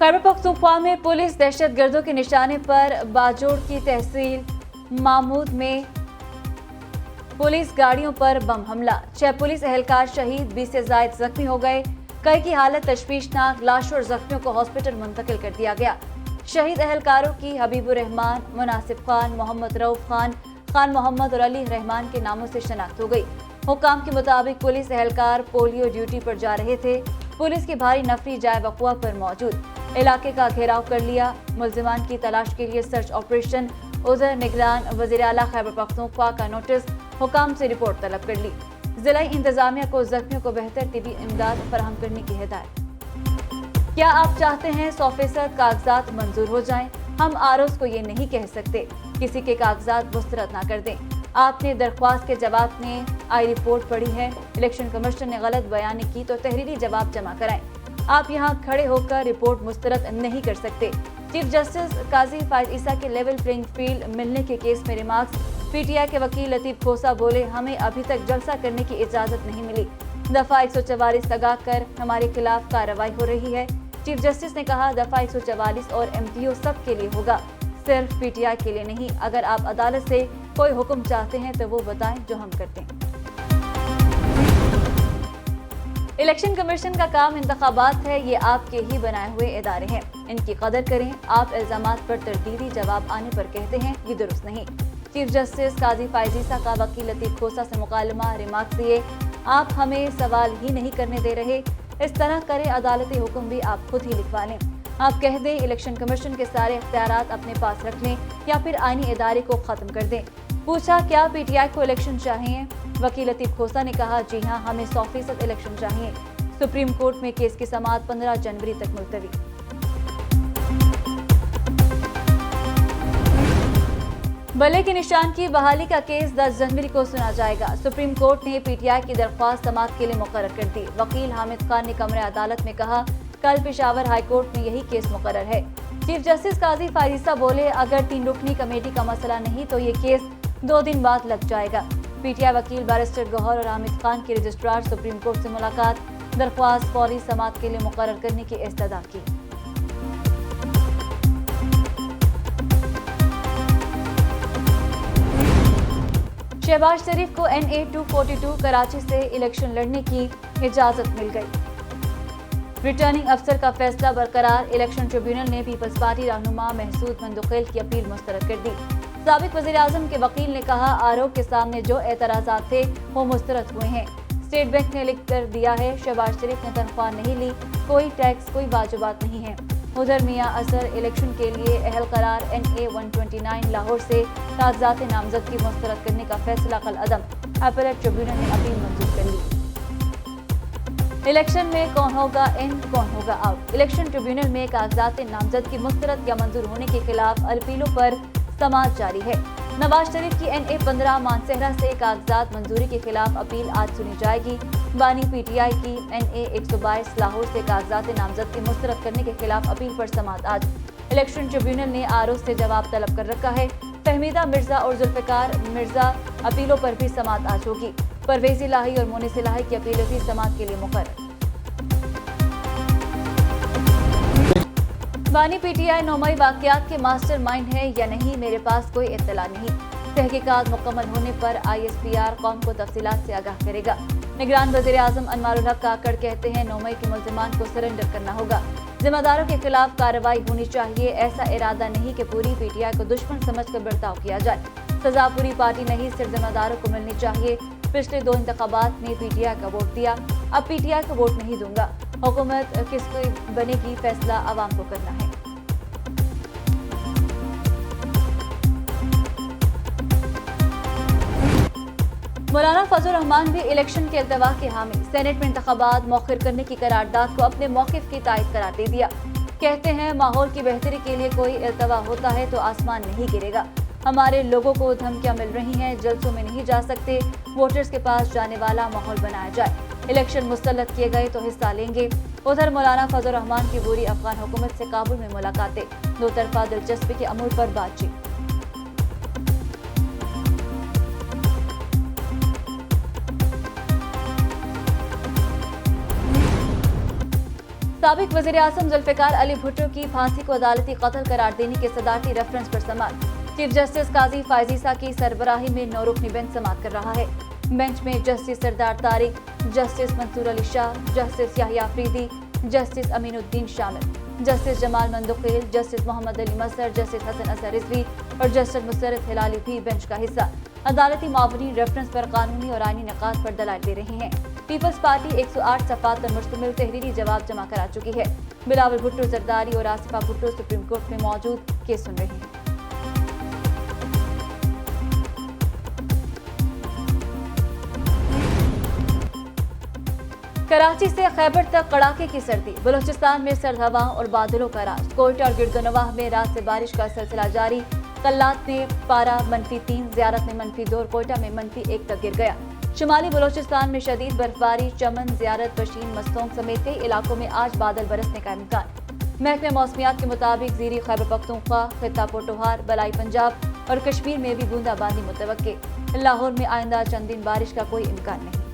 खैबर पख्तूनख्वा में पुलिस दहशतगर्दों के निशाने पर बाजोड़ की तहसील मामूद में पुलिस गाड़ियों पर बम हमला, 6 पुलिस एहलकार शहीद, 20 से ज्यादा जख्मी हो गए। कई की हालत तशवीशनाक, लाशों और जख्मियों को हॉस्पिटल मुंतकिल कर दिया गया। शहीद एहलकारों की हबीबुर रहमान, मुनासिब खान, मोहम्मद रऊफ खान, खान मोहम्मद और अली रहमान के नामों से शनाख्त हो गई। हुकाम के मुताबिक पुलिस एहलकार पोलियो ड्यूटी पर जा रहे थे। पुलिस की भारी नफरी जाए वक़ुआ पर मौजूद, इलाके का घेराव कर लिया। मुल्जिमान की तलाश के लिए सर्च ऑपरेशन। उधर निगरान वज़ीर आला खैबर पख्तूनख्वा का नोटिस, हुकाम से रिपोर्ट तलब कर ली। जिला इंतजामिया को जख्मियों को बेहतर तिबी इमदाद फराहम करने की हिदायत। क्या आप चाहते हैं 100% कागजात मंजूर हो जाएं? हम आरोज को ये नहीं कह सकते किसी के कागजात मुस्तरद ना कर दें। आपने दरख्वास्त के जवाब में आई रिपोर्ट पढ़ी है, इलेक्शन कमीशन ने गलत बयानी की तो तहरीरी जवाब जमा कराएं। आप यहाँ खड़े होकर रिपोर्ट मुस्तरद नहीं कर सकते। चीफ जस्टिस काजी फायद ईसा के लेवल प्लेइंग फील्ड मिलने के केस में रिमार्क्स। पीटीआई के वकील लतीफ खोसा बोले, हमें अभी तक जलसा करने की इजाजत नहीं मिली। दफा 144 लगा कर हमारे खिलाफ कार्रवाई हो रही है। चीफ जस्टिस ने कहा, दफा 144 और एमपीओ सब के लिए होगा, सिर्फ पीटीआई के लिए नहीं। अगर आप अदालत से कोई हुक्म चाहते हैं तो वो बताएं जो हम करते हैं। इलेक्शन कमीशन का काम इंतखाबात है, ये आपके ही बनाए हुए इदारे हैं, इनकी कदर करें। आप इल्जामात पर तरदीदी जवाब आने पर कहते हैं, ये दुरुस्त नहीं। चीफ जस्टिस काजी फायद ईसा का वकील लतीफ खोसा से मुकालमा, रिमार्क दिए, आप हमें सवाल ही नहीं करने दे रहे। इस तरह करें, अदालती हुक्म भी आप खुद ही लिखवा लें। आप कह दें इलेक्शन कमीशन के सारे इख्तियारात अपने पास रख लें या फिर आईनी इदारे को खत्म कर दें। पूछा, क्या पीटीआई को इलेक्शन चाहिए? वकील लतीफ खोसा ने कहा, जी हाँ, हमें 100% इलेक्शन चाहिए। सुप्रीम कोर्ट में केस की समाअत 15 जनवरी तक मुलतवी। बल्ले के निशान की बहाली का केस 10 जनवरी को सुना जाएगा। सुप्रीम कोर्ट ने पीटीआई की दरख्वास्त समाअत के लिए मुकर्रर कर दी। वकील हामिद खान ने कमरे अदालत में कहा, कल पेशावर हाई कोर्ट में यही केस मुकर्रर है। चीफ जस्टिस काजी फायद ईसा बोले, अगर 3 रुकनी कमेटी का मसला नहीं तो ये केस 2 दिन बाद लग जाएगा। पीटीआई वकील बैरिस्टर गौहर और हामिद खान के रजिस्ट्रार सुप्रीम कोर्ट से मुलाकात, दरख्वास्त फौरी समाअत के लिए मुकर्रर करने की इस्तदा की। शहबाज शरीफ को NA 242 कराची से इलेक्शन लड़ने की इजाजत मिल गई। रिटर्निंग अफसर का फैसला बरकरार, इलेक्शन ट्रिब्यूनल ने पीपल्स पार्टी रहनुमा महसूद मंदुखेल की अपील मुस्तरद कर दी। साबिक वज़ीर आज़म के वकील ने कहा, आरोप के सामने जो एतराज़ात थे वो मुस्तरद हुए हैं। स्टेट बैंक ने लिख कर दिया है, शहबाज शरीफ ने तनख्वाह नहीं ली, कोई टैक्स, कोई वाजिबात नहीं है। उधर मियां असर इलेक्शन के लिए अहल करार NA 129 लाहौर से कागजात नामजदगी मुस्तरद करने का फैसला कल अदम, अपीलेट ट्रिब्यूनल ने अपील मंजूर कर ली। इलेक्शन में कौन होगा इन, कौन होगा आउट। इलेक्शन ट्रिब्यूनल में कागजात नामजदगी मुस्तरद या मंजूर होने के खिलाफ अपीलों पर समाअत जारी है। नवाज शरीफ की NA 15 मानसहरा से कागजात मंजूरी के खिलाफ अपील आज सुनी जाएगी। बानी पीटीआई की NA 122 लाहौर से कागजात नामजदगी मुस्तरद करने के खिलाफ अपील पर समाअत आज। इलेक्शन ट्रिब्यूनल ने आरोज से जवाब तलब कर रखा है। फहमीदा मिर्जा और जुल्फिकार मिर्जा अपीलों पर भी समाअत आज होगी। परवेज इलाही और मोनिस इलाही की अपीलें भी समाअत के लिए मुकर्रर। बानी पीटीआई 9 मई वाकयात के मास्टर माइंड है या नहीं, मेरे पास कोई इत्तला नहीं। तहकीकात मुकम्मल होने पर ISPR कौम को तफसीलात से आगाह करेगा। निगरान वज़ीर आज़म अनवारुल हक काकड़ कहते हैं, 9 मई के मुल्ज़िमान को सरेंडर करना होगा। जिम्मेदारों के खिलाफ कार्रवाई होनी चाहिए। ऐसा इरादा नहीं कि पूरी पीटीआई को दुश्मन समझकर बर्ताव किया जाए। सजा पूरी पार्टी नहीं, सिर्फ जिम्मेदारों को मिलनी चाहिए। पिछले 2 इंतखाबात में पीटीआई का वोट दिया, अब पीटीआई को वोट नहीं दूंगा। हुकूमत किसकी बनेगी, फैसला आवाम को करना है। मौलाना फजल रहमान भी इलेक्शन के अल्तवा के हामी। सेनेट में इंतखाबात मौखिर करने की करारदाद को अपने मौकिफ की तायद करार दे दिया। कहते हैं, माहौल की बेहतरी के लिए कोई अल्तवा होता है तो आसमान नहीं गिरेगा। हमारे लोगों को धमकियां मिल रही हैं, जलसों में नहीं जा सकते। वोटर्स के पास जाने वाला माहौल बनाया जाए। इलेक्शन मुस्तलद किए गए तो हिस्सा लेंगे। उधर मौलाना फजल रहमान की बुरी अफगान हुकूमत से काबुल में मुलाकातें, 2 तरफा दिलचस्पी के अमूर पर बातचीत। साबिक वज़ीर आज़म जुल्फ़िकार अली भुट्टो की फांसी को अदालती कत्ल करार देने के सदारती रेफरेंस पर समाअत। चीफ जस्टिस काजी फायजीसा की सरबराही में 9 रुकनी बेंच समाअत कर रहा है। बेंच में justice Sardar Tariq, justice Mansoor Ali Shah, justice Yahya Afridi, justice Aminuddin शामिल, justice Jamal Mandokhail, justice Muhammad Ali Mazhar, justice Hasan Azhar Rizvi और जस्टिस मुसर्रत हिलाली भी बेंच का हिस्सा। अदालती मावरीन रेफरेंस पर कानूनी और आईनी निकात पर दलाइल दे रहे हैं। पीपल्स पार्टी 108 सफ़ात पर मुश्तमिल तहरीरी जवाब जमा करा चुकी है। बिलावल भुट्टो जरदारी और आसिफा भुट्टो सुप्रीम कोर्ट में मौजूद केस सुन रहे हैं। कराची से खैबर तक कड़ाके की सर्दी। बलूचिस्तान में सर्द हवाओं और बादलों का राज। कोयटा और गिरदोनवाह में रात से बारिश का सिलसिला जारी। कल्लात में पारा -3, ज़ियारत में -2 और कोयटा में -1 तक गिर गया। शुमाली बलूचिस्तान में शदीद बर्फबारी। चमन, ज़ियारत, बशीन, मस्तोंग समेत कई इलाकों में आज बादल बरसने का इम्कान। महकमे मौसमियात के मुताबिक ज़ीरी खैबर पख्तूनख्वा, खित्ता पोटोहार, बलाई पंजाब और कश्मीर में भी बूंदाबांदी मुतवक्के। लाहौर में आइंदा चंद दिन बारिश का कोई इम्कान नहीं।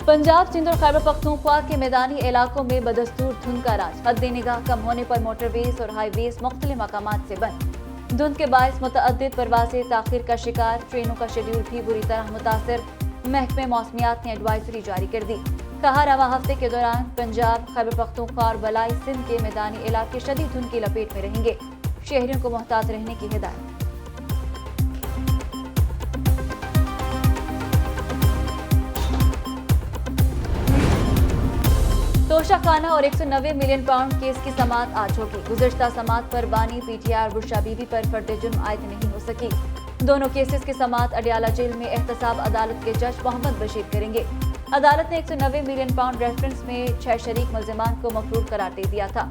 पंजाब, सिंध और खैबर पख्तूनख्वा के मैदानी इलाकों में बदस्तूर धुंध का राज। हद निगाह कम होने पर मोटरवेज और हाईवेज मुख्तलिफ मकामात से बंद। धुंध के बायस मुतअद्दिद परवाज़ें ताख़ीर का शिकार। ट्रेनों का शेड्यूल भी बुरी तरह मुतासर। महकमे मौसमियात ने एडवाइजरी जारी कर दी। कहा रवा हफ्ते के दौरान पंजाब, खैबर पख्तूनख्वा और बलाई सिंध के मैदानी इलाके शदीद धुंध की लपेट में रहेंगे। शहरियों को मोहतात रहने की हिदायत। तोशा खाना और 190 मिलियन पाउंड केस की समाअत आज होगी। गुज़श्ता समाअत पर बानी, पीटीआई और बुशरा बीबी पर फर्द जुर्म आयद नहीं हो सकी। दोनों केसेस की समाअत अडियाला जेल में एहतसाब अदालत के जज मोहम्मद बशीर करेंगे। अदालत ने 190 मिलियन पाउंड रेफरेंस में 6 शरीक मुल्जिमान को मफरूर करार दे दिया था।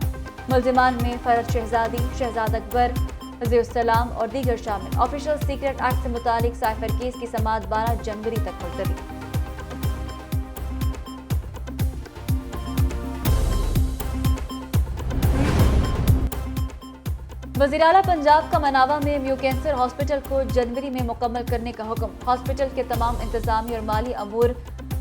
मुल्जिमान में फरद शहजादी, शहजाद अकबर, ज़ियुस्सलाम और दीगर शामिल। ऑफिशियल सीक्रेट एक्ट से मुतालिक साइफर केस की समाअत 12 जनवरी तक मुलतवी। वज़ीर-ए-आला पंजाब का मनावा में म्यू कैंसर हॉस्पिटल को जनवरी में मुकम्मल करने का हुक्म। हॉस्पिटल के तमाम इंतजामी और माली अमूर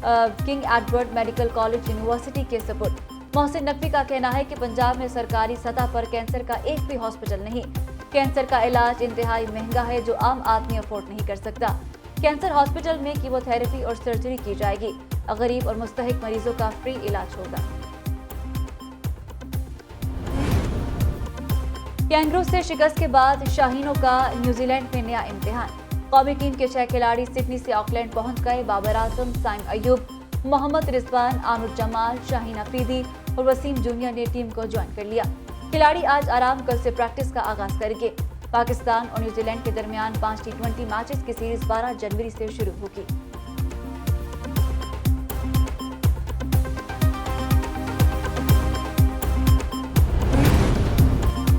King Edward Medical College University के सपुर्द। मोहसिन नकवी का कहना है कि पंजाब में सरकारी सतह पर कैंसर का एक भी हॉस्पिटल नहीं। कैंसर का इलाज इंतहाई महंगा है जो आम आदमी अफोर्ड नहीं कर सकता। कैंसर हॉस्पिटल में कीमोथेरेपी और सर्जरी की जाएगी। गरीब और मुस्तहिक मरीजों का फ्री इलाज होगा। कैंगरू से शिकस्त के बाद शाहीनों का न्यूजीलैंड में नया इम्तिहान। कौमी टीम के 6 खिलाड़ी सिडनी से ऑकलैंड पहुंच गए। बाबर आजम, साइम अयूब, मोहम्मद रिजवान, आमिर जमाल, शाहीन अफरीदी और वसीम जूनियर ने टीम को ज्वाइन कर लिया। खिलाड़ी आज आराम कल से प्रैक्टिस का आगाज करेंगे। पाकिस्तान और न्यूजीलैंड के दरमियान 5 T20 मैचेस की सीरीज 12 जनवरी से शुरू होगी।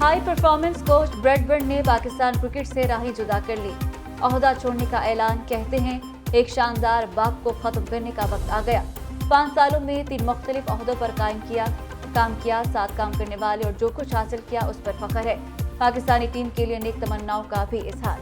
हाई परफॉर्मेंस कोच ब्रैडबर्न ने पाकिस्तान क्रिकेट से राहें जुदा कर ली। ओहदा छोड़ने का ऐलान। कहते हैं एक शानदार बाग को खत्म करने का वक्त आ गया। 5 सालों में 3 मुख्तलिफ ओहदों पर काम किया। साथ काम करने वाले और जो कुछ हासिल किया उस पर फख्र है। पाकिस्तानी टीम के लिए नेक तमन्नाओं का भी इजहार।